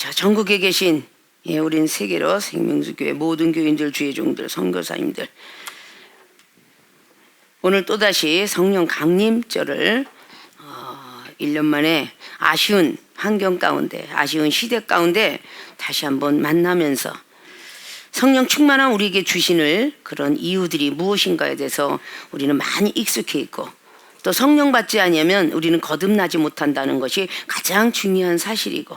자, 전국에 계신 우린 세계로 생명수교회 모든 교인들, 주의 종들, 선교사님들, 오늘 또다시 성령 강림절을 1년 만에 아쉬운 환경 가운데, 아쉬운 시대 가운데 다시 한번 만나면서 성령 충만한 우리에게 주시는 그런 이유들이 무엇인가에 대해서 우리는 많이 익숙해 있고, 또 성령 받지 않으면 우리는 거듭나지 못한다는 것이 가장 중요한 사실이고,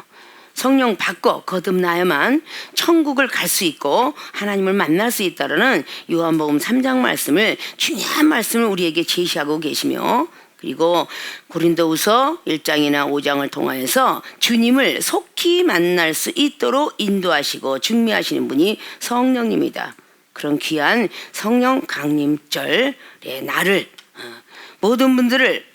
성령 받고 거듭나야만 천국을 갈 수 있고 하나님을 만날 수 있다라는 요한복음 3장 말씀을, 중요한 말씀을 우리에게 제시하고 계시며, 그리고 고린도후서 1장이나 5장을 통하여서 주님을 속히 만날 수 있도록 인도하시고 중미하시는 분이 성령님이다. 그런 귀한 성령 강림절의 날을 모든 분들을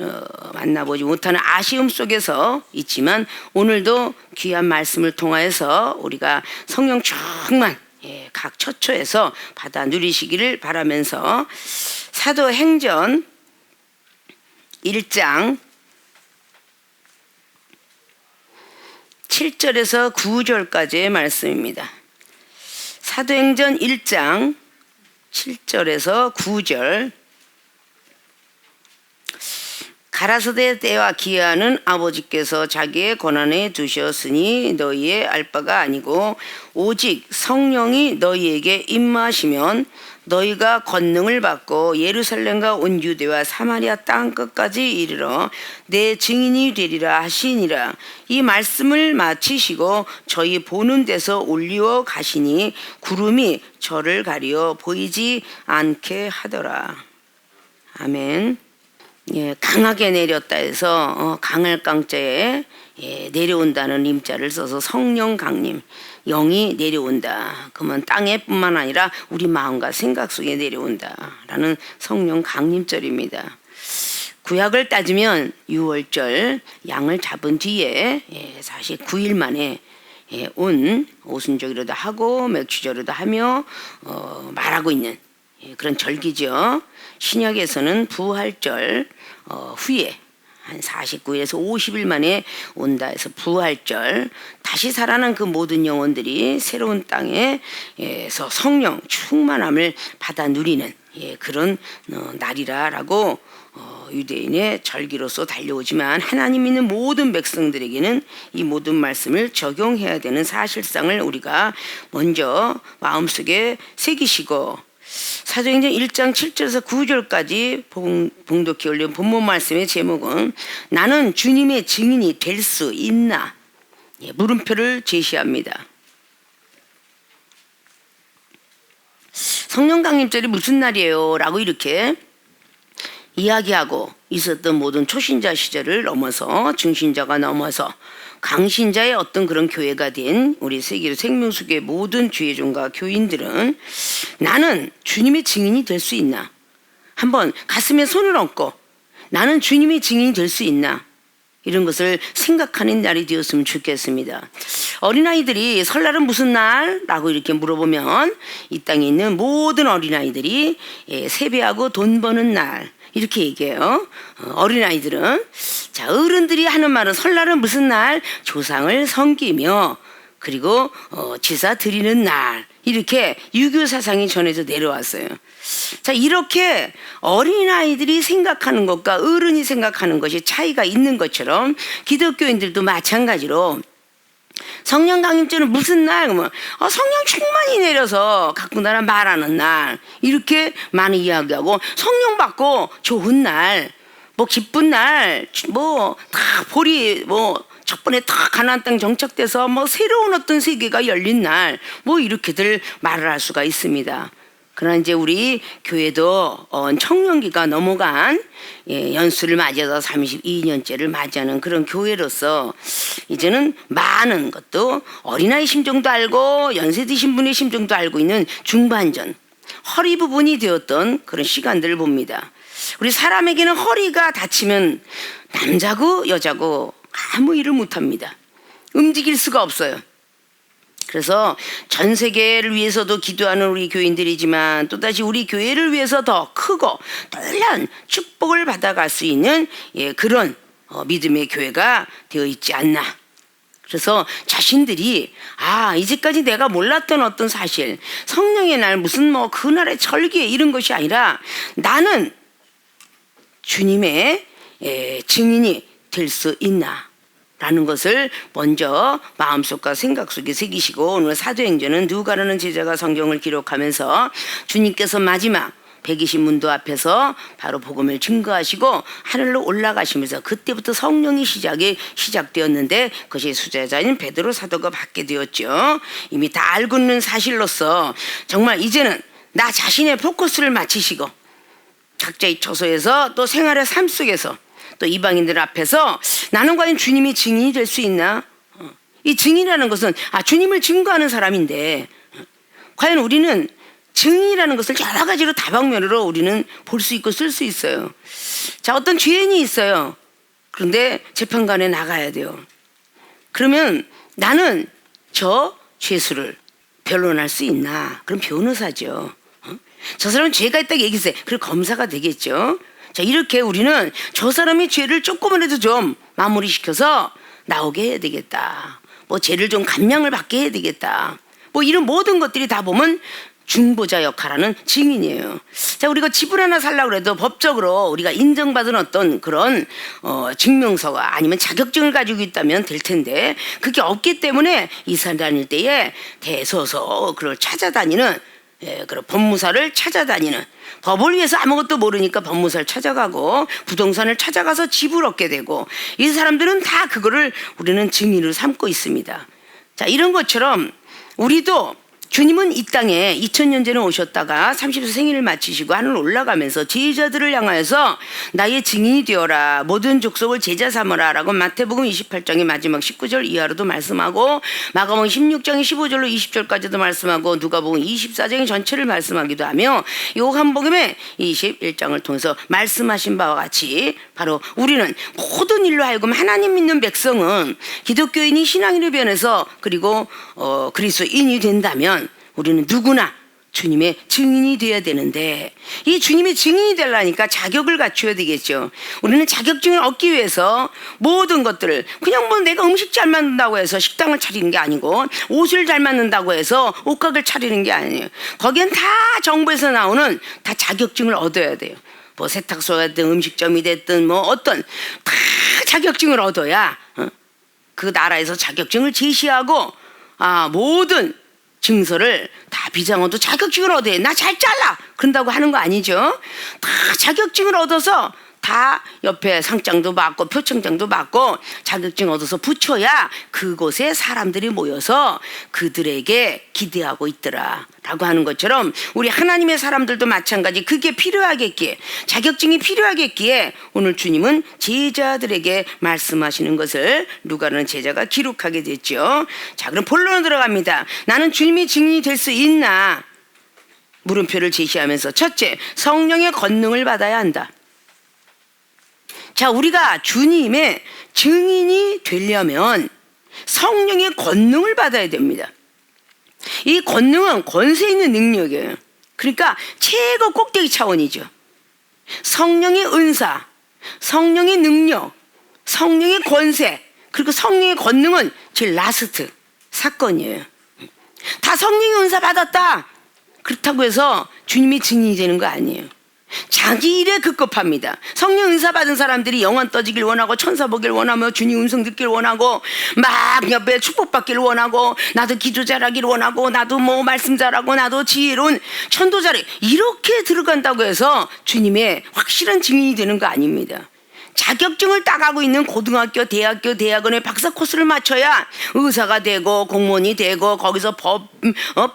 만나보지 못하는 아쉬움 속에서 있지만, 오늘도 귀한 말씀을 통하여서 우리가 성령 충만 각 처처에서 받아 누리시기를 바라면서 사도행전 1장 7절에서 9절까지의 말씀입니다. 사도행전 1장 7절에서 9절. 가라사대 때와 기하는 아버지께서 자기의 권한에 두셨으니 너희의 알 바가 아니고, 오직 성령이 너희에게 임하시면 너희가 권능을 받고 예루살렘과 온 유대와 사마리아 땅 끝까지 이르러 내 증인이 되리라 하시니라. 이 말씀을 마치시고 저희 보는 데서 올리어 가시니 구름이 저를 가리어 보이지 않게 하더라. 아멘. 강하게 내렸다 해서 강할 강자에 내려온다는 임자를 써서 성령 강림, 영이 내려온다. 그러면 땅에뿐만 아니라 우리 마음과 생각 속에 내려온다라는 성령 강림절입니다. 구약을 따지면 6월절 양을 잡은 뒤에 49일 만에 온 오순절이라도 하고 맥주절이라도 하며 말하고 있는 그런 절기죠. 신약에서는 부활절 후에 한 49일에서 50일 만에 온다 해서 부활절, 다시 살아난 그 모든 영혼들이 새로운 땅에서 성령 충만함을 받아 누리는 그런 날이라고 유대인의 절기로서 달려오지만, 하나님 믿는 모든 백성들에게는 이 모든 말씀을 적용해야 되는 사실상을 우리가 먼저 마음속에 새기시고, 사도행전 1장 7절에서 9절까지 봉독해 올린 본문 말씀의 제목은 나는 주님의 증인이 될 수 있나? 물음표를 제시합니다. 성령 강림절이 무슨 날이에요? 라고 이렇게 이야기하고 있었던 모든 초신자 시절을 넘어서 중신자가 넘어서 강신자의 어떤 그런 교회가 된 우리 세계로 생명수교의 모든 주의종과 교인들은 나는 주님의 증인이 될 수 있나? 한번 가슴에 손을 얹고 나는 주님의 증인이 될 수 있나? 이런 것을 생각하는 날이 되었으면 좋겠습니다. 어린아이들이 설날은 무슨 날? 라고 이렇게 물어보면 이 땅에 있는 모든 어린아이들이 세배하고 돈 버는 날 이렇게 얘기해요. 어린아이들은. 자, 어른들이 하는 말은 설날은 무슨 날? 조상을 섬기며 그리고 제사 드리는 날, 이렇게 유교 사상이 전해져 내려왔어요. 자, 이렇게 어린아이들이 생각하는 것과 어른이 생각하는 것이 차이가 있는 것처럼 기독교인들도 마찬가지로 성령 강림절은 무슨 날? 그러면 성령 충만히 내려서 가끔가다 말하는 날, 이렇게 많이 이야기하고, 성령 받고 좋은 날, 뭐 기쁜 날, 뭐 다 볼이 뭐 첫번에 다 가나안 땅 정착돼서 뭐 새로운 어떤 세계가 열린 날, 뭐 이렇게들 말을 할 수가 있습니다. 그러나 이제 우리 교회도 청년기가 넘어간 연수를 맞이해서 32년째를 맞이하는 그런 교회로서 이제는 많은 것도 어린아이 심정도 알고 연세 드신 분의 심정도 알고 있는 중반전, 허리 부분이 되었던 그런 시간들을 봅니다. 우리 사람에게는 허리가 다치면 남자고 여자고 아무 일을 못합니다. 움직일 수가 없어요. 그래서 전 세계를 위해서도 기도하는 우리 교인들이지만, 또다시 우리 교회를 위해서 더 크고 놀라운 축복을 받아갈 수 있는 그런 믿음의 교회가 되어 있지 않나, 그래서 자신들이 이제까지 내가 몰랐던 어떤 사실, 성령의 날 무슨 뭐 그날의 절기 이런 것이 아니라 나는 주님의 증인이 될 수 있나 라는 것을 먼저 마음속과 생각 속에 새기시고, 오늘 사도행전은 누가라는 제자가 성경을 기록하면서 주님께서 마지막 120문도 앞에서 바로 복음을 증거하시고 하늘로 올라가시면서 그때부터 성령의 시작되었는데, 그것이 수제자인 베드로 사도가 받게 되었죠. 이미 다 알고 있는 사실로서 정말 이제는 나 자신의 포커스를 맞추시고 각자의 처소에서 또 생활의 삶 속에서 또 이방인들 앞에서 나는 과연 주님이 증인이 될 수 있나? 이 증인이라는 것은 주님을 증거하는 사람인데, 과연 우리는 증인이라는 것을 여러 가지로 다방면으로 우리는 볼 수 있고 쓸 수 있어요. 자, 어떤 죄인이 있어요. 그런데 재판관에 나가야 돼요. 그러면 나는 저 죄수를 변론할 수 있나? 그럼 변호사죠. 저 사람은 죄가 있다고 얘기했어요. 그리고 검사가 되겠죠. 자, 이렇게 우리는 저 사람의 죄를 조금이라도 좀 마무리시켜서 나오게 해야 되겠다. 뭐 죄를 좀 감량을 받게 해야 되겠다. 뭐 이런 모든 것들이 다 보면 중보자 역할하는 증인이에요. 자, 우리가 집을 하나 살려고 해도 법적으로 우리가 인정받은 어떤 그런 증명서가 아니면 자격증을 가지고 있다면 될 텐데, 그게 없기 때문에 이사 다닐 때에 대소서 그걸 찾아다니는, 그런 법무사를 찾아다니는, 법을 위해서 아무것도 모르니까 법무사를 찾아가고 부동산을 찾아가서 집을 얻게 되고, 이 사람들은 다 그거를 우리는 증인으로 삼고 있습니다. 자, 이런 것처럼 우리도 주님은 이 땅에 2000년 전에 오셨다가 30세 생일을 마치시고 하늘 올라가면서 제자들을 향하여서 나의 증인이 되어라, 모든 족속을 제자 삼으라 라고 마태복음 28장의 마지막 19절 이하로도 말씀하고, 마가복음 16장의 15절로 20절까지도 말씀하고, 누가복음 24장의 전체를 말씀하기도 하며, 요한복음의 21장을 통해서 말씀하신 바와 같이 바로 우리는 모든 일로 하여금 하나님 믿는 백성은 기독교인이 신앙인으로 변해서 그리고 그리스도인이 된다면 우리는 누구나 주님의 증인이 되어야 되는데, 이 주님의 증인이 되려니까 자격을 갖춰야 되겠죠. 우리는 자격증을 얻기 위해서 모든 것들을 그냥 뭐 내가 음식 잘 만든다고 해서 식당을 차리는 게 아니고, 옷을 잘 만든다고 해서 옷가게를 차리는 게 아니에요. 거기엔 다 정부에서 나오는 다 자격증을 얻어야 돼요. 뭐 세탁소가 됐든 음식점이 됐든 뭐 어떤 다 자격증을 얻어야 그 나라에서 자격증을 제시하고 모든 증서를 다 비장어도 자격증을 얻어야 나 잘 잘라 그런다고 하는 거 아니죠. 다 자격증을 얻어서 다 옆에 상장도 받고 표창장도 받고 자격증 얻어서 붙여야 그곳에 사람들이 모여서 그들에게 기대하고 있더라 라고 하는 것처럼, 우리 하나님의 사람들도 마찬가지 그게 필요하겠기에, 자격증이 필요하겠기에 오늘 주님은 제자들에게 말씀하시는 것을 누가라는 제자가 기록하게 됐죠. 자, 그럼 본론으로 들어갑니다. 나는 주님이 증인이 될 수 있나? 물음표를 제시하면서, 첫째, 성령의 권능을 받아야 한다. 자, 우리가 주님의 증인이 되려면 성령의 권능을 받아야 됩니다. 이 권능은 권세 있는 능력이에요. 그러니까 최고 꼭대기 차원이죠. 성령의 은사, 성령의 능력, 성령의 권세, 그리고 성령의 권능은 제일 라스트 사건이에요. 다 성령의 은사 받았다 그렇다고 해서 주님이 증인이 되는 거 아니에요. 자기 일에 급급합니다. 성령 은사 받은 사람들이 영원 떠지길 원하고 천사 보길 원하며 주님 음성 듣길 원하고 막 옆에 축복받길 원하고, 나도 기도 잘하길 원하고, 나도 뭐 말씀 잘하고, 나도 지혜로운 천도 잘해, 이렇게 들어간다고 해서 주님의 확실한 증인이 되는 거 아닙니다. 자격증을 따가고 있는 고등학교, 대학교, 대학원의 박사 코스를 마쳐야 의사가 되고 공무원이 되고, 거기서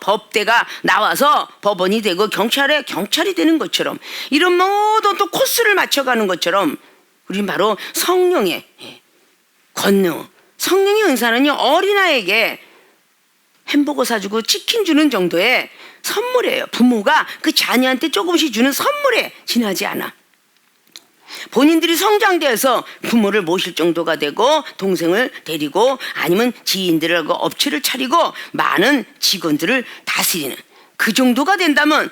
법대가 나와서 법원이 되고 경찰이 되는 것처럼, 이런 모든 또 코스를 맞춰가는 것처럼 우리는 바로 성령의 권능, 성령의 은사는요, 어린아이에게 햄버거 사주고 치킨 주는 정도의 선물이에요. 부모가 그 자녀한테 조금씩 주는 선물에 지나지 않아. 본인들이 성장돼서 부모를 모실 정도가 되고, 동생을 데리고 아니면 지인들하고 업체를 차리고 많은 직원들을 다스리는 그 정도가 된다면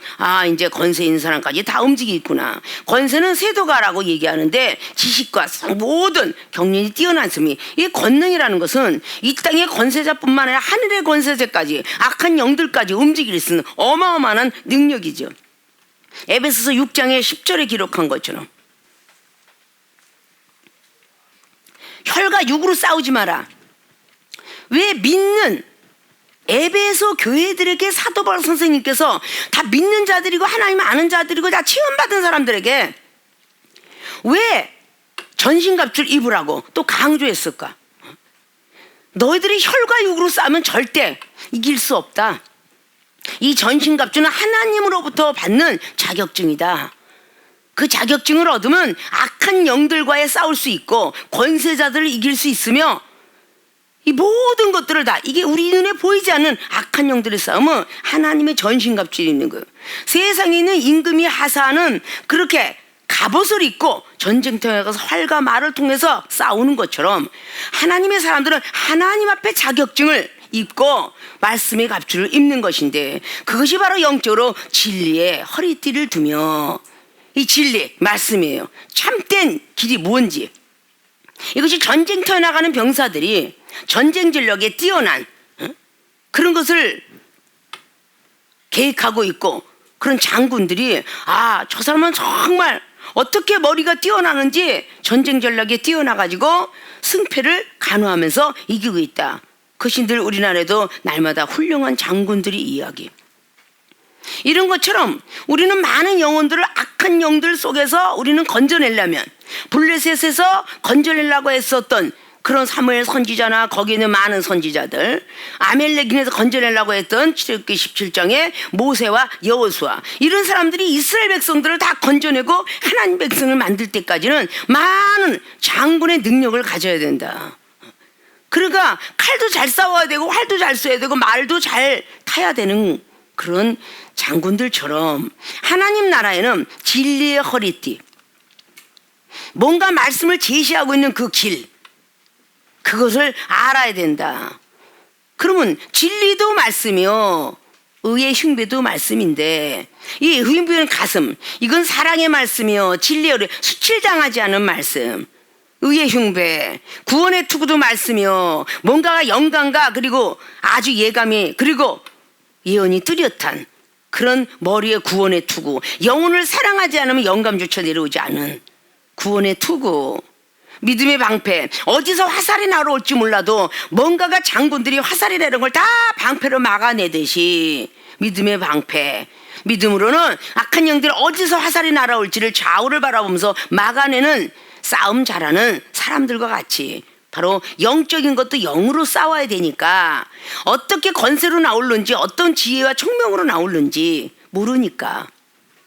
이제 권세 있는 사람까지 다 움직이겠구나. 권세는 세도가라고 얘기하는데 지식과 모든 경륜이 뛰어났음이, 이 권능이라는 것은 이 땅의 권세자뿐만 아니라 하늘의 권세자까지 악한 영들까지 움직일 수 있는 어마어마한 능력이죠. 에베소서 6장의 10절에 기록한 것처럼 혈과 육으로 싸우지 마라. 왜 믿는 에베소 교회들에게 사도 바울 선생님께서 다 믿는 자들이고 하나님 아는 자들이고 다 체험받은 사람들에게 왜 전신갑주를 입으라고 또 강조했을까? 너희들이 혈과 육으로 싸우면 절대 이길 수 없다. 이 전신갑주는 하나님으로부터 받는 자격증이다. 그 자격증을 얻으면 악한 영들과의 싸울 수 있고 권세자들을 이길 수 있으며, 이 모든 것들을 다, 이게 우리 눈에 보이지 않는 악한 영들의 싸움은 하나님의 전신갑주에 있는 거예요. 세상에 있는 임금이 하사하는 그렇게 갑옷을 입고 전쟁터에 가서 활과 말을 통해서 싸우는 것처럼 하나님의 사람들은 하나님 앞에 자격증을 입고 말씀의 갑주를 입는 것인데, 그것이 바로 영적으로 진리에 허리띠를 두며, 이 진리, 말씀이에요. 참된 길이 뭔지, 이것이 전쟁터에 나가는 병사들이 전쟁 전력에 뛰어난 그런 것을 계획하고 있고, 그런 장군들이 저 사람은 정말 어떻게 머리가 뛰어나는지 전쟁 전략에 뛰어나가지고 승패를 간호하면서 이기고 있다. 그것이 늘 우리나라에도 날마다 훌륭한 장군들이 이야기. 이런 것처럼 우리는 많은 영혼들을 악한 영들 속에서 우리는 건져내려면, 블레셋에서 건져내려고 했었던 그런 사무엘 선지자나 거기 있는 많은 선지자들, 아멜렉인에서 건져내려고 했던 출애굽기 17장의 모세와 여호수아, 이런 사람들이 이스라엘 백성들을 다 건져내고 하나님 백성을 만들 때까지는 많은 장군의 능력을 가져야 된다. 그러니까 칼도 잘 싸워야 되고 활도 잘 쏘야 되고 말도 잘 타야 되는 그런 장군들처럼 하나님 나라에는 진리의 허리띠, 뭔가 말씀을 제시하고 있는 그 길, 그것을 알아야 된다. 그러면 진리도 말씀이요, 의의 흉배도 말씀인데, 이 흉배는 가슴, 이건 사랑의 말씀이요, 진리의 수칠당하지 않은 말씀. 의의 흉배, 구원의 투구도 말씀이요, 뭔가가 영감과 그리고 아주 예감이 그리고 예언이 뚜렷한 그런 머리의 구원의 투구, 영혼을 사랑하지 않으면 영감조차 내려오지 않은 구원의 투구. 믿음의 방패, 어디서 화살이 날아올지 몰라도 뭔가가 장군들이 화살이 내는 걸 다 방패로 막아내듯이 믿음의 방패, 믿음으로는 악한 영들이 어디서 화살이 날아올지를 좌우를 바라보면서 막아내는 싸움 잘하는 사람들과 같이 바로 영적인 것도 영으로 싸워야 되니까, 어떻게 권세로 나올는지 어떤 지혜와 총명으로 나올는지 모르니까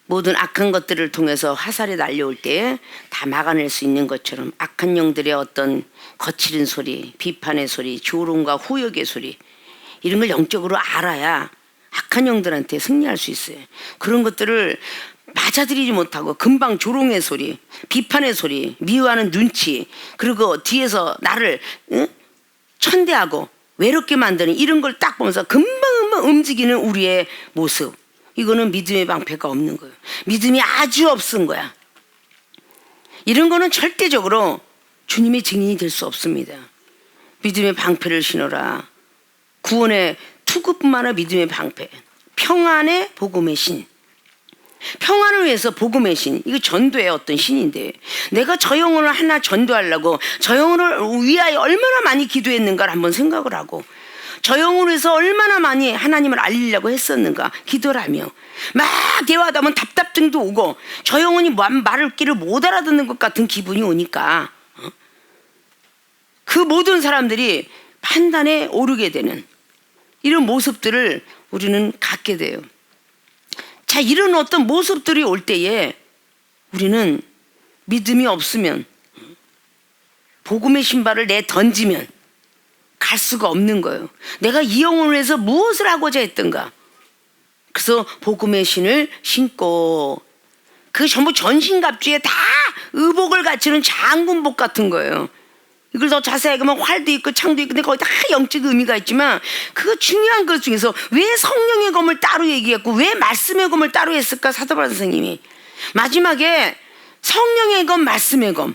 모든 악한 것들을 통해서 화살이 날려올 때 다 막아낼 수 있는 것처럼 악한 영들의 어떤 거칠은 소리, 비판의 소리, 조롱과 후욕의 소리, 이런 걸 영적으로 알아야 악한 영들한테 승리할 수 있어요. 그런 것들을 맞아들이지 못하고 금방 조롱의 소리, 비판의 소리, 미워하는 눈치, 그리고 뒤에서 나를 천대하고 외롭게 만드는 이런 걸 딱 보면서 금방 움직이는 우리의 모습, 이거는 믿음의 방패가 없는 거예요. 믿음이 아주 없은 거야. 이런 거는 절대적으로 주님의 증인이 될 수 없습니다. 믿음의 방패를 신어라. 구원의 투구뿐만 아니라 믿음의 방패, 평안의 복음의 신, 평안을 위해서 복음의 신, 이거 전도의 어떤 신인데, 내가 저 영혼을 하나 전도하려고 저 영혼을 위하여 얼마나 많이 기도했는가를 한번 생각을 하고, 저 영혼을 위해서 얼마나 많이 하나님을 알리려고 했었는가 기도를 하며, 막 대화하다 보면 답답증도 오고 저 영혼이 말을 길을 못 알아듣는 것 같은 기분이 오니까 그 모든 사람들이 판단에 오르게 되는 이런 모습들을 우리는 갖게 돼요. 자, 이런 어떤 모습들이 올 때에 우리는 믿음이 없으면, 복음의 신발을 내던지면 갈 수가 없는 거예요. 내가 이 영혼을 위해서 무엇을 하고자 했던가. 그래서 복음의 신을 신고, 그 전부 전신갑주에 다 의복을 갖추는 장군복 같은 거예요. 이걸 더 자세하게 보면 활도 있고 창도 있고 근데 거기 다 영적 의미가 있지만 그 중요한 것 중에서 왜 성령의 검을 따로 얘기했고 왜 말씀의 검을 따로 했을까? 사도 바울 선생님이 마지막에 성령의 검, 말씀의 검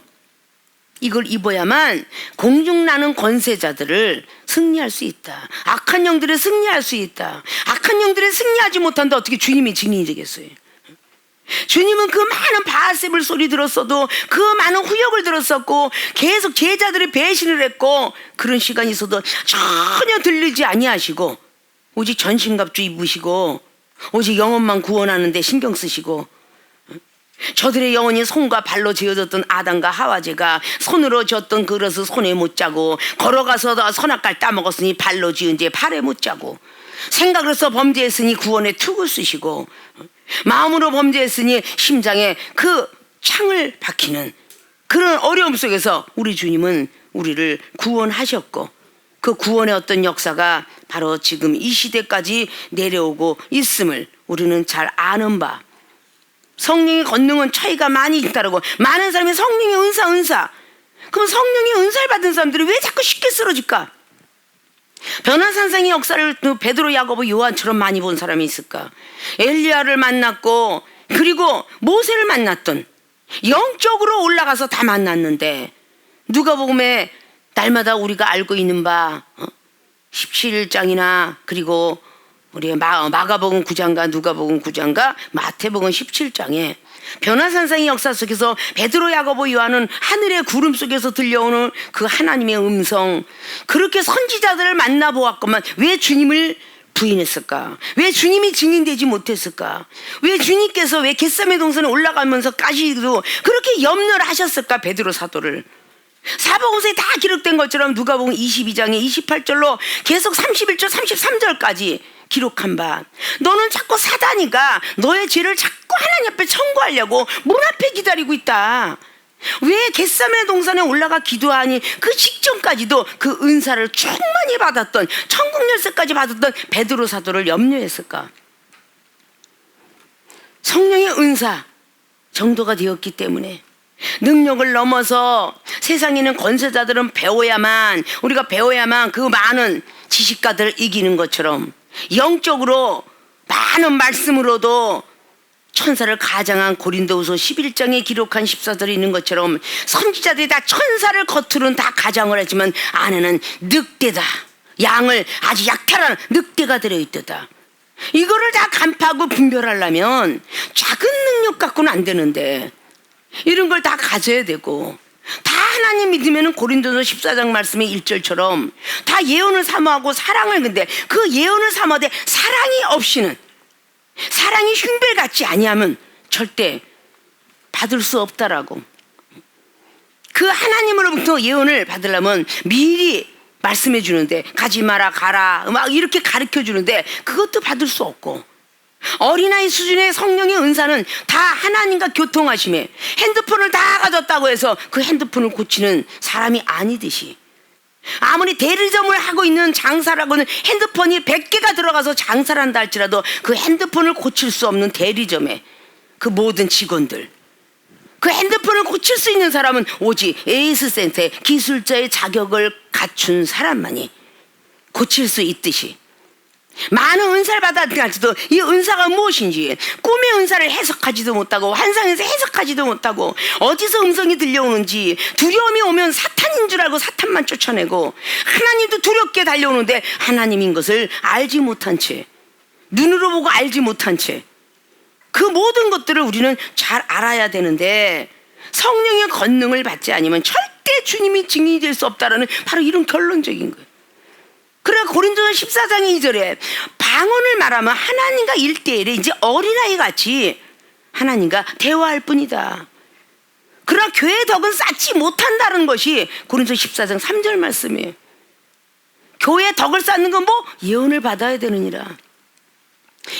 이걸 입어야만 공중나는 권세자들을 승리할 수 있다. 악한 영들을 승리할 수 있다. 악한 영들을 승리하지 못한다. 어떻게 주님이 증인이 되겠어요? 주님은 그 많은 바알세불 소리 들었어도 그 많은 후역을 들었었고 계속 제자들의 배신을 했고 그런 시간이 있어도 전혀 들리지 아니하시고 오직 전신갑주 입으시고 오직 영혼만 구원하는 데 신경 쓰시고 저들의 영혼이 손과 발로 지어졌던 아담과 하와제가 손으로 졌던 그릇을 손에 못 짜고 걸어가서 선악과를 따먹었으니 발로 지은 제 발에 못 짜고 생각을 써 범죄했으니 구원의 툭을 쓰시고 마음으로 범죄했으니 심장에 그 창을 박히는 그런 어려움 속에서 우리 주님은 우리를 구원하셨고 그 구원의 어떤 역사가 바로 지금 이 시대까지 내려오고 있음을 우리는 잘 아는 바 성령의 권능은 차이가 많이 있다라고 많은 사람이 성령의 은사 그럼 성령의 은사를 받은 사람들이 왜 자꾸 쉽게 쓰러질까? 변화산상의 역사를 베드로, 야고보, 요한처럼 많이 본 사람이 있을까? 엘리야를 만났고 그리고 모세를 만났던 영적으로 올라가서 다 만났는데 누가복음에 날마다 우리가 알고 있는 바 17장이나 그리고 우리 마가복음 9장과 누가복음 9장과 마태복음 17장에 변화산상의 역사 속에서 베드로, 야고보, 요한은 하늘의 구름 속에서 들려오는 그 하나님의 음성 그렇게 선지자들을 만나보았건만 왜 주님을 부인했을까? 왜 주님이 증인되지 못했을까? 왜 주님께서 왜 겟세마네 동산에 올라가면서까지도 그렇게 염려를 하셨을까? 베드로 사도를 사복음서에 다 기록된 것처럼 누가복음 22장에 28절로 계속 31절 33절까지 기록한 바 너는 자꾸 사단이가 너의 죄를 자꾸 하나님 앞에 청구하려고 문 앞에 기다리고 있다. 왜 겟세마네 동산에 올라가 기도하니 그 직전까지도 그 은사를 충만히 받았던 천국 열쇠까지 받았던 베드로 사도를 염려했을까? 성령의 은사 정도가 되었기 때문에 능력을 넘어서 세상에는 권세자들은 우리가 배워야만 그 많은 지식가들을 이기는 것처럼 영적으로 많은 말씀으로도 천사를 가장한 고린도후서 11장에 기록한 14절이 있는 것처럼 선지자들이 다 천사를 겉으로는 다 가장을 하지만 안에는 늑대다. 양을 아주 약탈하는 늑대가 들어있다. 이거를 다 간파하고 분별하려면 작은 능력 갖고는 안 되는데 이런 걸 다 가져야 되고 다 하나님 믿으면 고린도서 14장 말씀의 1절처럼 다 예언을 사모하고 사랑을 근데 그 예언을 사모하되 사랑이 없이는 사랑이 흉벨같지 아니하면 절대 받을 수 없다라고. 그 하나님으로부터 예언을 받으려면 미리 말씀해 주는데 가지 마라 가라 막 이렇게 가르쳐 주는데 그것도 받을 수 없고 어린아이 수준의 성령의 은사는 다 하나님과 교통하심에 핸드폰을 다 가졌다고 해서 그 핸드폰을 고치는 사람이 아니듯이 아무리 대리점을 하고 있는 장사라고는 핸드폰이 100개가 들어가서 장사를 한다 할지라도 그 핸드폰을 고칠 수 없는 대리점에 그 모든 직원들 그 핸드폰을 고칠 수 있는 사람은 오직 에이스 센터의 기술자의 자격을 갖춘 사람만이 고칠 수 있듯이 많은 은사를 받았지도 이 은사가 무엇인지 꿈의 은사를 해석하지도 못하고 환상에서 해석하지도 못하고 어디서 음성이 들려오는지 두려움이 오면 사탄인 줄 알고 사탄만 쫓아내고 하나님도 두렵게 달려오는데 하나님인 것을 알지 못한 채 눈으로 보고 알지 못한 채 그 모든 것들을 우리는 잘 알아야 되는데 성령의 권능을 받지 않으면 절대 주님이 증인이 될 수 없다라는 바로 이런 결론적인 거예요. 그래 고린도서 14장 2절에 방언을 말하면 하나님과 1대1에 이제 어린아이 같이 하나님과 대화할 뿐이다. 그러나 교회의 덕은 쌓지 못한다는 것이 고린도서 14장 3절 말씀이에요. 교회의 덕을 쌓는 건 뭐? 예언을 받아야 되느니라.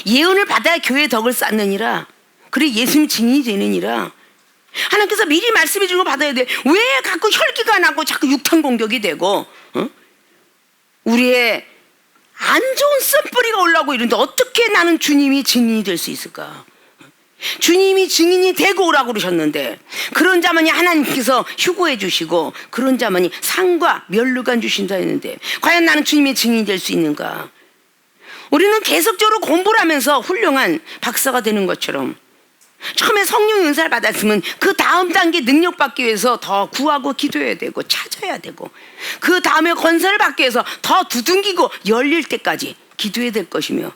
예언을 받아야 교회의 덕을 쌓느니라. 그래 예수님 증인이 되느니라. 하나님께서 미리 말씀해 주는 거 받아야 돼. 왜 자꾸 혈기가 나고 자꾸 육탄 공격이 되고 우리의 안 좋은 쓴뿌리가 올라오고 이런데 어떻게 나는 주님이 증인이 될 수 있을까? 주님이 증인이 되고 오라고 그러셨는데 그런 자만이 하나님께서 휴고해 주시고 그런 자만이 상과 면류관 주신다 했는데 과연 나는 주님의 증인이 될 수 있는가? 우리는 계속적으로 공부를 하면서 훌륭한 박사가 되는 것처럼 처음에 성령 은사를 받았으면 그 다음 단계 능력 받기 위해서 더 구하고 기도해야 되고 찾아야 되고 그 다음에 권세를 받기 위해서 더 두둥기고 열릴 때까지 기도해야 될 것이며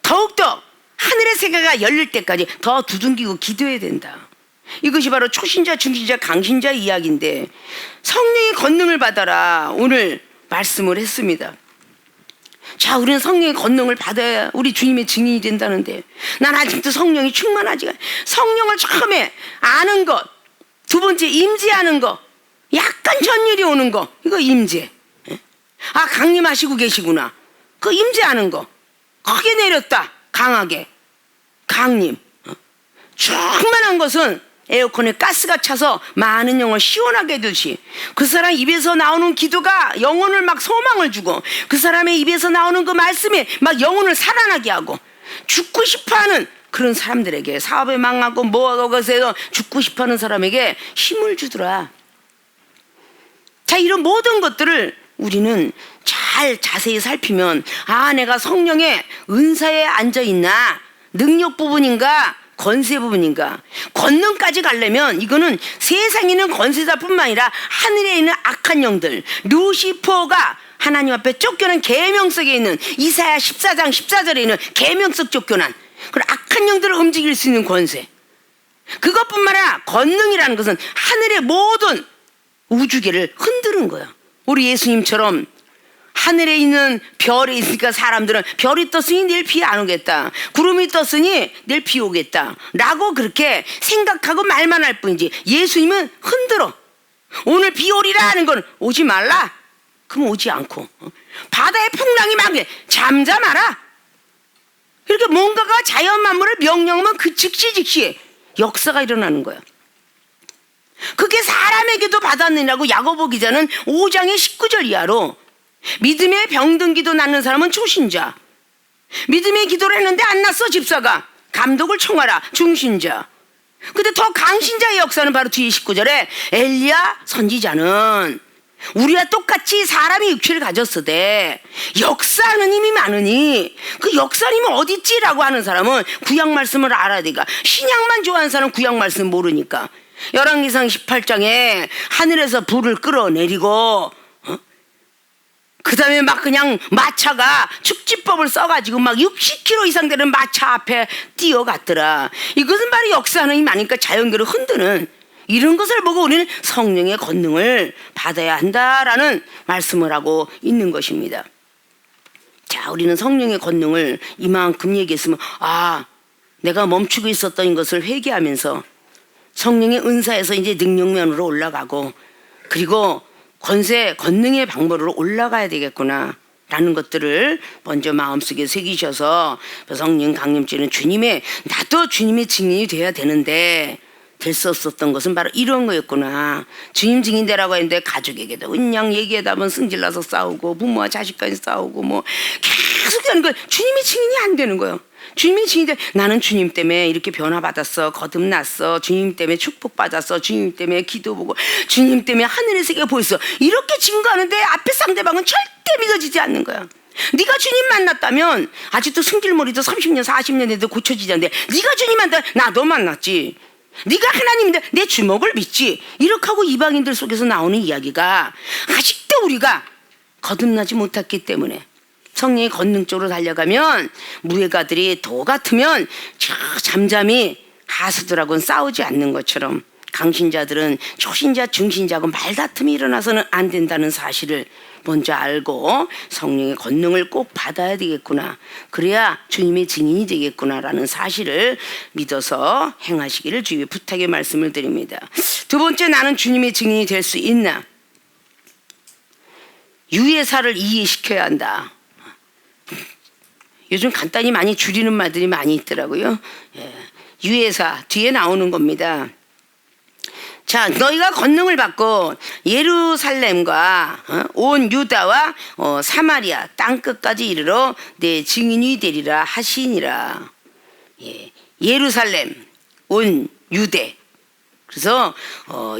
더욱더 하늘의 세계가 열릴 때까지 더 두둥기고 기도해야 된다. 이것이 바로 초신자, 중신자, 강신자 이야기인데 성령의 권능을 받아라 오늘 말씀을 했습니다. 자, 우리는 성령의 권능을 받아야 우리 주님의 증인이 된다는데 난 아직도 성령이 충만하지가 않아요. 성령을 처음에 아는 것, 두 번째 임재하는 것, 약간 전율이 오는 거 이거 임재. 아, 강림하시고 계시구나. 그 임재하는 거 크게 내렸다. 강하게 강림. 충만한 것은 에어컨에 가스가 차서 많은 영을 시원하게 해두시 그 사람 입에서 나오는 기도가 영혼을 막 소망을 주고 그 사람의 입에서 나오는 그 말씀이 막 영혼을 살아나게 하고 죽고 싶어하는 그런 사람들에게 사업에 망하고 뭐하고 그래서 죽고 싶어하는 사람에게 힘을 주더라. 자, 이런 모든 것들을 우리는 잘 자세히 살피면 아, 내가 성령의 은사에 앉아있나 능력 부분인가 권세 부분인가 권능까지 가려면 이거는 세상에 있는 권세자뿐만 아니라 하늘에 있는 악한 영들 루시퍼가 하나님 앞에 쫓겨난 계명석에 있는 이사야 14장 14절에 있는 계명석 쫓겨난 그런 악한 영들을 움직일 수 있는 권세 그것뿐만 아니라 권능이라는 것은 하늘의 모든 우주계를 흔드는 거야. 우리 예수님처럼 하늘에 있는 별이 있으니까 사람들은 별이 떴으니 내일 비 안 오겠다. 구름이 떴으니 내일 비 오겠다. 라고 그렇게 생각하고 말만 할 뿐이지 예수님은 흔들어. 오늘 비 오리라 하는 건 오지 말라. 그럼 오지 않고 바다의 풍랑이 막에 잠잠하라. 이렇게 뭔가가 자연 만물을 명령하면 그 즉시 역사가 일어나는 거야. 그게 사람에게도 받았느냐고 야고보 기자는 5장의 19절 이하로 믿음의 병든기도 낳는 사람은 초신자 믿음의 기도를 했는데 안 났어 집사가 감독을 청하라 중신자 근데 더 강신자의 역사는 바로 뒤에 19절에 엘리야 선지자는 우리와 똑같이 사람이 육체를 가졌으되 역사하는 힘이 많으니 그 역사하는 힘은 어딨지? 라고 하는 사람은 구약 말씀을 알아야 되니까 신약만 좋아하는 사람은 구약 말씀 모르니까 열왕기상 18장에 하늘에서 불을 끌어내리고 그 다음에 막 그냥 마차가 축지법을 써가지고 막 60km 이상 되는 마차 앞에 뛰어갔더라. 이것은 바로 역사하는 힘이 아니니까 자연계를 흔드는 이런 것을 보고 우리는 성령의 권능을 받아야 한다라는 말씀을 하고 있는 것입니다. 자, 우리는 성령의 권능을 이만큼 얘기했으면 아, 내가 멈추고 있었던 것을 회개하면서 성령의 은사에서 이제 능력면으로 올라가고 그리고 권능의 방법으로 올라가야 되겠구나 라는 것들을 먼저 마음속에 새기셔서 성령 강림죄는 나도 주님의 증인이 돼야 되는데 될 수 없었던 것은 바로 이런 거였구나. 주님 증인 되라고 했는데 가족에게도 그냥 얘기하다 보면 승질나서 싸우고 부모와 자식까지 싸우고 뭐 계속 하는 거예요. 주님의 증인이 안 되는 거예요. 주님의 증인이 나는 주님 때문에 이렇게 변화받았어. 거듭났어. 주님 때문에 축복받았어. 주님 때문에 기도 보고 주님 때문에 하늘의 세계가 보였어. 이렇게 증거하는데 앞에 상대방은 절대 믿어지지 않는 거야. 네가 주님 만났다면 아직도 승질머리도 30년 40년 돼도 고쳐지지 않는데 네가 주님 만났다 나도 만났지. 네가 하나님인데 내 주먹을 믿지. 이렇게 하고 이방인들 속에서 나오는 이야기가 아직도 우리가 거듭나지 못했기 때문에 성령의 권능 쪽으로 달려가면 무예가들이 도 같으면 잠잠히 하수들하고는 싸우지 않는 것처럼 강신자들은 초신자 중신자하고 말다툼이 일어나서는 안 된다는 사실을 먼저 알고 성령의 권능을 꼭 받아야 되겠구나. 그래야 주님의 증인이 되겠구나라는 사실을 믿어서 행하시기를 주님의 부탁의 말씀을 드립니다. 두 번째, 나는 주님의 증인이 될 수 있나? 유예사를 이해시켜야 한다. 요즘 간단히 많이 줄이는 말들이 많이 있더라고요. 유예사 뒤에 나오는 겁니다. 자, 너희가 권능을 받고 예루살렘과 온 유다와 사마리아 땅끝까지 이르러 내 증인이 되리라 하시니라. 예루살렘, 온 유대. 그래서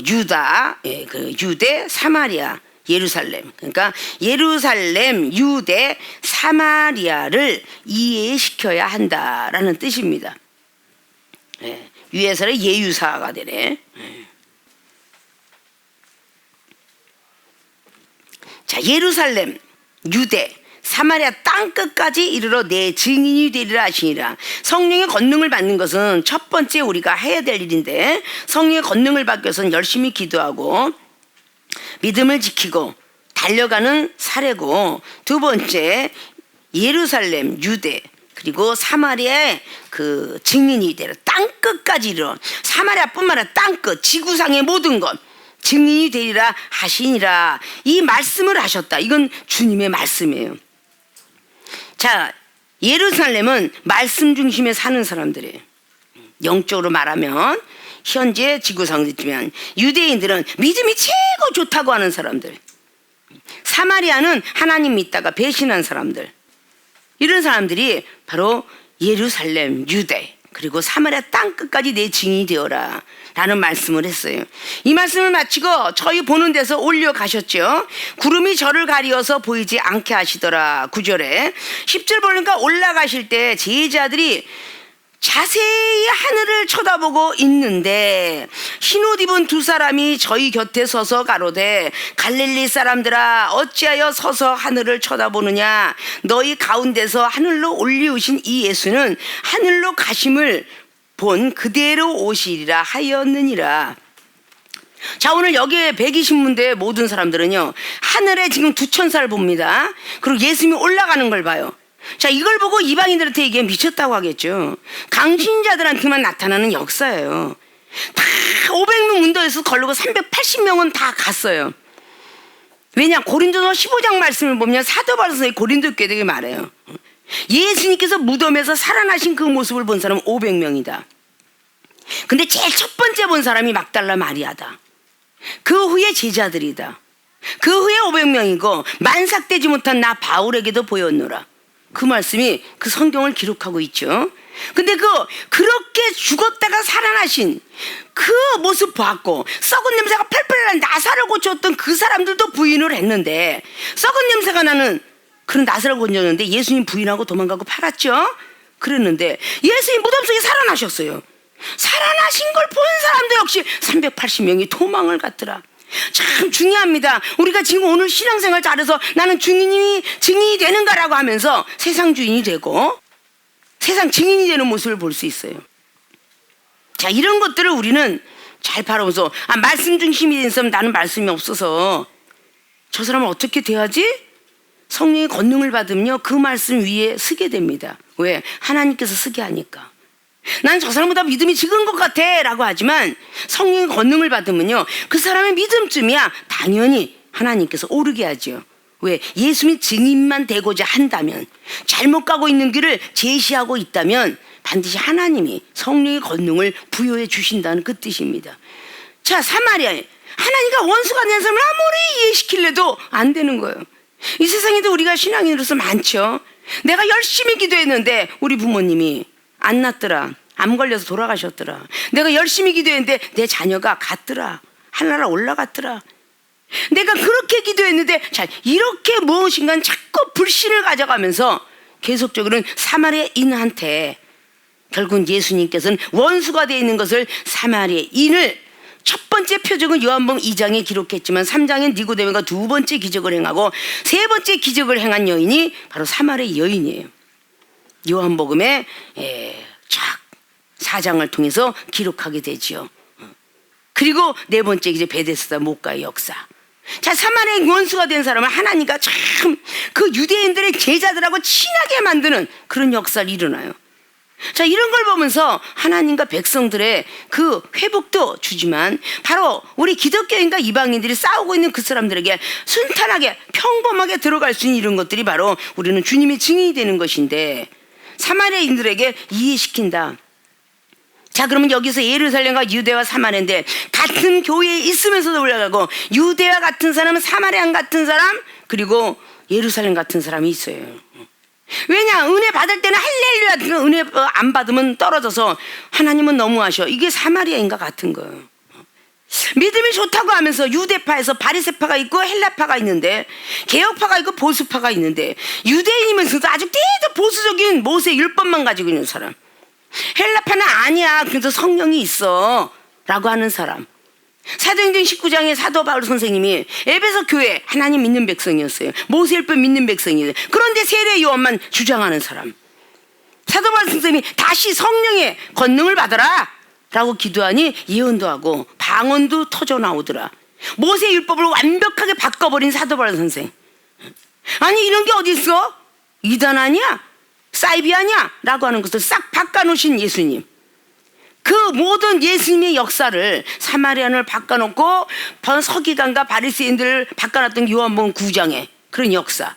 유다, 그 유대, 사마리아, 예루살렘. 그러니까 예루살렘, 유대, 사마리아를 이해시켜야 한다라는 뜻입니다. 유해설의 예유사가 되네. 자, 예루살렘, 유대, 사마리아 땅끝까지 이르러 내 증인이 되리라 하시니라. 성령의 권능을 받는 것은 첫 번째 우리가 해야 될 일인데, 성령의 권능을 받기 위해서는 열심히 기도하고 믿음을 지키고 달려가는 사례고, 두 번째 예루살렘, 유대, 그리고 사마리아의 그 증인이 되리라. 땅끝까지 이르러, 사마리아뿐만 아니라 땅끝, 지구상의 모든 것 증인이 되리라 하시니라. 이 말씀을 하셨다. 이건 주님의 말씀이에요. 자, 예루살렘은 말씀 중심에 사는 사람들이에요. 영적으로 말하면 현재 지구상이지만, 유대인들은 믿음이 최고 좋다고 하는 사람들, 사마리아는 하나님 믿다가 배신한 사람들, 이런 사람들이 바로 예루살렘, 유대, 그리고 사마리아 땅끝까지 내 증인이 되어라 라는 말씀을 했어요. 이 말씀을 마치고 저희 보는 데서 올려가셨죠. 구름이 저를 가리어서 보이지 않게 하시더라. 9절에 10절 보니까 올라가실 때 제자들이 자세히 하늘을 쳐다보고 있는데, 흰옷 입은 두 사람이 저희 곁에 서서 가로되, 갈릴리 사람들아 어찌하여 서서 하늘을 쳐다보느냐. 너희 가운데서 하늘로 올리우신 이 예수는 하늘로 가심을 본 그대로 오시리라 하였느니라. 자, 오늘 여기에 120문대 모든 사람들은요, 하늘에 지금 두 천사를 봅니다. 그리고 예수님이 올라가는 걸 봐요. 자, 이걸 보고 이방인들한테 이게 미쳤다고 하겠죠. 강신자들한테만 나타나는 역사예요. 다 500명 문도에서 걸르고 380명은 다 갔어요. 왜냐? 고린도서 15장 말씀을 보면 사도 바울서의 고린도 교회에게 말해요. 예수님께서 무덤에서 살아나신 그 모습을 본 사람은 500명이다. 근데 제일 첫 번째 본 사람이 막달라 마리아다. 그 후에 제자들이다. 그 후에 500명이고 만삭되지 못한 나 바울에게도 보였노라. 그 말씀이 그 성경을 기록하고 있죠. 근데 그렇게 죽었다가 살아나신 그 모습 봤고, 썩은 냄새가 펄펄 나는 나사를 고쳤던 그 사람들도 부인을 했는데, 썩은 냄새가 나는 그런 나사를 고쳤는데 예수님 부인하고 도망가고 팔았죠. 그랬는데 예수님 무덤 속에 살아나셨어요. 살아나신 걸 본 사람도 역시 380명이 도망을 갔더라. 참 중요합니다. 우리가 지금 오늘 신앙생활 잘해서 나는 증인이 되는가라고 하면서 세상 주인이 되고 세상 증인이 되는 모습을 볼 수 있어요. 자, 이런 것들을 우리는 잘 바라보면서, 말씀 중심이 된 사람, 나는 말씀이 없어서 저 사람을 어떻게 대하지? 성령의 권능을 받으면요, 그 말씀 위에 쓰게 됩니다. 왜? 하나님께서 쓰게 하니까. 난 저 사람보다 믿음이 적은 것 같아 라고 하지만, 성령의 권능을 받으면요, 그 사람의 믿음쯤이야 당연히 하나님께서 오르게 하죠. 왜? 예수님 증인만 되고자 한다면, 잘못 가고 있는 길을 제시하고 있다면 반드시 하나님이 성령의 권능을 부여해 주신다는 그 뜻입니다. 자, 사마리아에 하나님과 원수가 된 사람을 아무리 이해시키려도 안 되는 거예요. 이 세상에도 우리가 신앙인으로서 많죠. 내가 열심히 기도했는데 우리 부모님이 안 낫더라. 암 걸려서 돌아가셨더라. 내가 열심히 기도했는데 내 자녀가 갔더라. 하늘나라 올라갔더라. 내가 그렇게 기도했는데, 자, 이렇게 무엇인가 자꾸 불신을 가져가면서 계속적으로는 사마리아인한테, 결국은 예수님께서는 원수가 되어 있는 것을 사마리아인을 첫 번째 표적은 요한복음 2장에 기록했지만 3장엔 니고데모가 두 번째 기적을 행하고 세 번째 기적을 행한 여인이 바로 사마리아 여인이에요. 요한복음의 4장을 통해서 기록하게 되지요. 그리고 네 번째 이제 베데스다 목가의 역사. 자, 사마리아의 원수가 된 사람을 하나님과 참 그 유대인들의 제자들하고 친하게 만드는 그런 역사를 일어나요. 자, 이런 걸 보면서 하나님과 백성들의 그 회복도 주지만, 바로 우리 기독교인과 이방인들이 싸우고 있는 그 사람들에게 순탄하게 평범하게 들어갈 수 있는 이런 것들이 바로 우리는 주님의 증인이 되는 것인데, 사마리아인들에게 이해시킨다. 자, 그러면 여기서 예루살렘과 유대와 사마리아인데, 같은 교회에 있으면서도 올라가고, 유대와 같은 사람, 사마리아 같은 사람, 그리고 예루살렘 같은 사람이 있어요. 왜냐? 은혜 받을 때는 할렐루야, 은혜 안 받으면 떨어져서 하나님은 너무하셔. 이게 사마리아인과 같은 거예요. 믿음이 좋다고 하면서 유대파에서 바리새파가 있고 헬라파가 있는데, 개혁파가 있고 보수파가 있는데, 유대인이면서도 아주 대대 보수적인 모세 율법만 가지고 있는 사람, 헬라파는 아니야, 그래서 성령이 있어 라고 하는 사람. 사도행전 19장에 사도 바울 선생님이 에베소 교회 하나님 믿는 백성이었어요. 모세율법 믿는 백성이에요. 그런데 세례 요한만 주장하는 사람. 사도 바울 선생님이 다시 성령의 권능을 받아라 라고 기도하니 예언도 하고 방언도 터져 나오더라. 모세율법을 완벽하게 바꿔버린 사도 바울 선생. 아니, 이런 게 어디 있어? 이단 아니야? 사이비 아니야? 라고 하는 것을 싹 바꿔놓으신 예수님. 그 모든 예수님의 역사를 사마리안을 바꿔놓고 서기관과 바리새인들을 바꿔놨던 요한복음 9장의 그런 역사,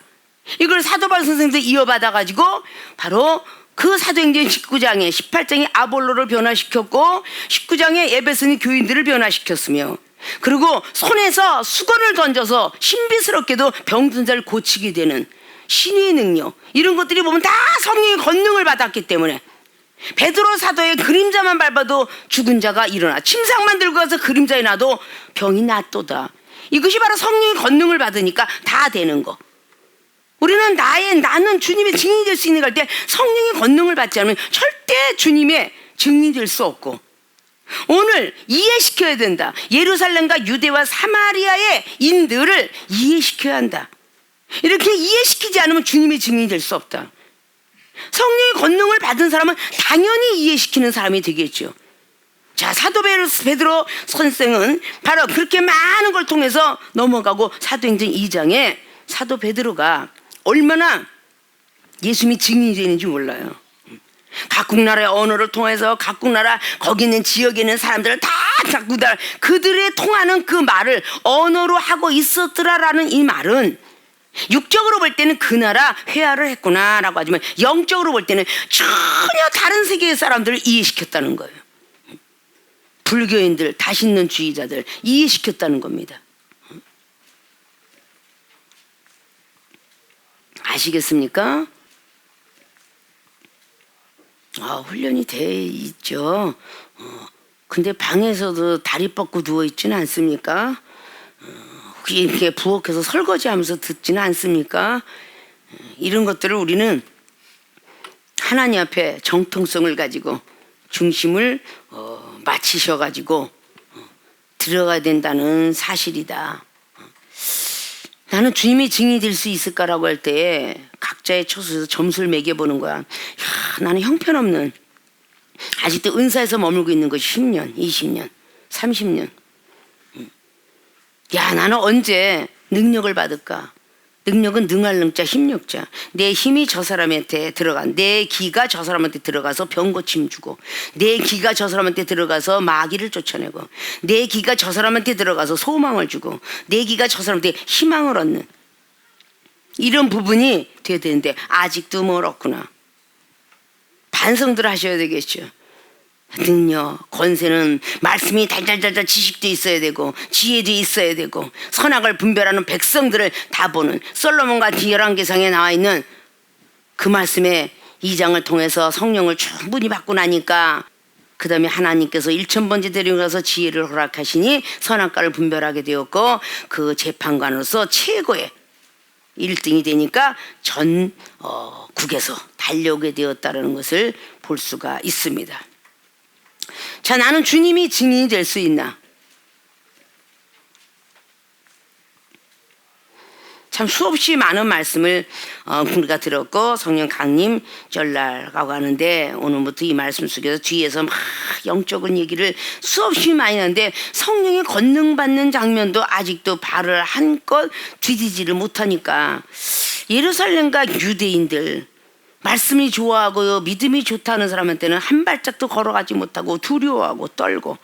이걸 사도 바울 선생님도 이어받아가지고 바로 그 사도행전 19장에 18장에 아볼로를 변화시켰고 19장에 에베소니 교인들을 변화시켰으며, 그리고 손에서 수건을 던져서 신비스럽게도 병든 자를 고치게 되는 신의 능력, 이런 것들이 보면 다 성령의 권능을 받았기 때문에, 베드로 사도의 그림자만 밟아도 죽은 자가 일어나, 침상만 들고 가서 그림자에 놔도 병이 낫도다. 이것이 바로 성령의 권능을 받으니까 다 되는 거. 우리는 나는 주님의 증인이 될 수 있는 걸 때 성령의 권능을 받지 않으면 절대 주님의 증인이 될 수 없고, 오늘 이해시켜야 된다. 예루살렘과 유대와 사마리아의 인들을 이해시켜야 한다. 이렇게 이해시키지 않으면 주님의 증인이 될 수 없다. 성령의 권능을 받은 사람은 당연히 이해시키는 사람이 되겠죠. 자, 사도 베드로 선생은 바로 그렇게 많은 걸 통해서 넘어가고, 사도행전 2장에 사도 베드로가 얼마나 예수님이 증인이 되는지 몰라요. 각국 나라의 언어를 통해서 각국 나라 거기 있는 지역에 있는 사람들을 다 그들의 통하는 그 말을 언어로 하고 있었더라라는 이 말은, 육적으로 볼 때는 그 나라 회화를 했구나라고 하지만 영적으로 볼 때는 전혀 다른 세계의 사람들을 이해시켰다는 거예요. 불교인들, 다신론주의자들 이해시켰다는 겁니다. 아시겠습니까? 훈련이 돼 있죠. 근데 방에서도 다리 뻗고 누워 있지는 않습니까? 이렇게 부엌에서 설거지하면서 듣지는 않습니까? 이런 것들을 우리는 하나님 앞에 정통성을 가지고 중심을 맞추셔가지고 들어가야 된다는 사실이다. 나는 주님의 증인이 될 수 있을까라고 할 때 각자의 처소에서 점수를 매겨보는 거야. 나는 형편없는, 아직도 은사에서 머물고 있는 것이 10년, 20년, 30년. 나는 언제 능력을 받을까? 능력은 능할 능자, 힘력자. 내 힘이 저 사람한테 내 기가 저 사람한테 들어가서 병 고침 주고, 내 기가 저 사람한테 들어가서 마귀를 쫓아내고, 내 기가 저 사람한테 들어가서 소망을 주고, 내 기가 저 사람한테 희망을 얻는, 이런 부분이 돼야 되는데 아직도 멀었구나. 반성들 하셔야 되겠죠. 능력, 권세는 말씀이 달달달달 지식도 있어야 되고 지혜도 있어야 되고, 선악을 분별하는 백성들을 다 보는, 솔로몬과 11개상에 나와 있는 그 말씀의 2장을 통해서 성령을 충분히 받고 나니까, 그 다음에 하나님께서 1000번째 데려가서 지혜를 허락하시니 선악과를 분별하게 되었고, 그 재판관으로서 최고의 1등이 되니까 전국에서 달려오게 되었다는 것을 볼 수가 있습니다. 자, 나는 주님이 증인이 될 수 있나? 참 수없이 많은 말씀을 우리가 들었고, 성령 강림 전날라고 하는데, 오늘부터 이 말씀 속에서 뒤에서 막 영적인 얘기를 수없이 많이 하는데, 성령의 권능 받는 장면도 아직도 발을 한껏 디디지를 못하니까, 예루살렘과 유대인들 말씀이 좋아하고 믿음이 좋다는 사람한테는 한 발짝도 걸어가지 못하고 두려워하고 떨고,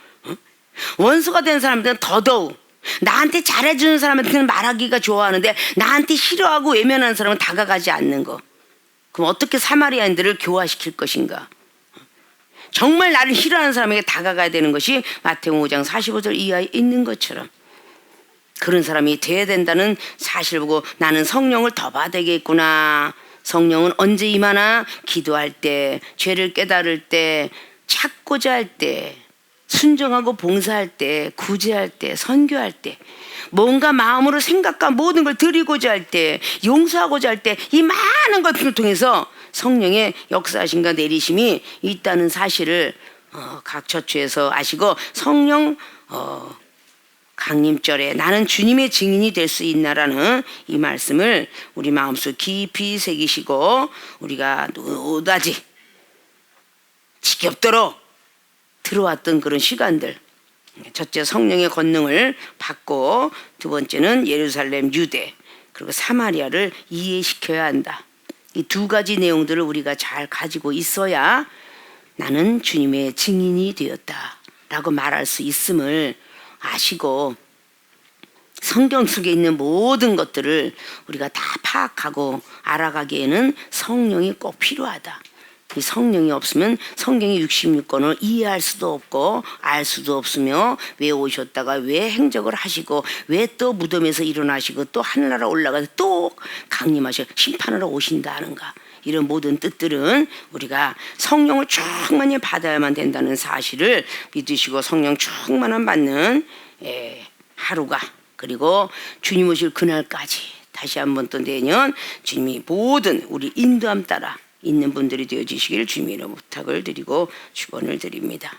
원수가 된 사람들은 더더욱, 나한테 잘해주는 사람한테는 말하기가 좋아하는데 나한테 싫어하고 외면하는 사람은 다가가지 않는 거. 그럼 어떻게 사마리아인들을 교화시킬 것인가? 정말 나를 싫어하는 사람에게 다가가야 되는 것이 마태복음 5장 45절 이하에 있는 것처럼, 그런 사람이 돼야 된다는 사실을 보고 나는 성령을 더 받아야겠구나, 성령은 언제 임하나? 기도할 때, 죄를 깨달을 때, 찾고자 할 때, 순종하고 봉사할 때, 구제할 때, 선교할 때, 뭔가 마음으로 생각과 모든 걸 드리고자 할 때, 용서하고자 할 때, 이 많은 것들을 통해서 성령의 역사하심과 내리심이 있다는 사실을 각 처처에서 아시고, 성령 강림절에 나는 주님의 증인이 될 수 있나라는 이 말씀을 우리 마음속 깊이 새기시고, 우리가 노다지 지겹도록 들어왔던 그런 시간들, 첫째 성령의 권능을 받고, 두 번째는 예루살렘, 유대, 그리고 사마리아를 이해시켜야 한다. 이 두 가지 내용들을 우리가 잘 가지고 있어야 나는 주님의 증인이 되었다 라고 말할 수 있음을 아시고, 성경 속에 있는 모든 것들을 우리가 다 파악하고 알아가기에는 성령이 꼭 필요하다. 이 성령이 없으면 성경의 66권을 이해할 수도 없고 알 수도 없으며, 왜 오셨다가 왜 행적을 하시고 왜 또 무덤에서 일어나시고 또 하늘나라 올라가서 또 강림하셔 심판하러 오신다는가, 이런 모든 뜻들은 우리가 성령을 충만히 받아야만 된다는 사실을 믿으시고, 성령 충만함 받는 하루가, 그리고 주님 오실 그날까지 다시 한번 또 내년 주님이 모든 우리 인도함 따라 있는 분들이 되어주시길 주님의 이름으로 부탁을 드리고 축원을 드립니다.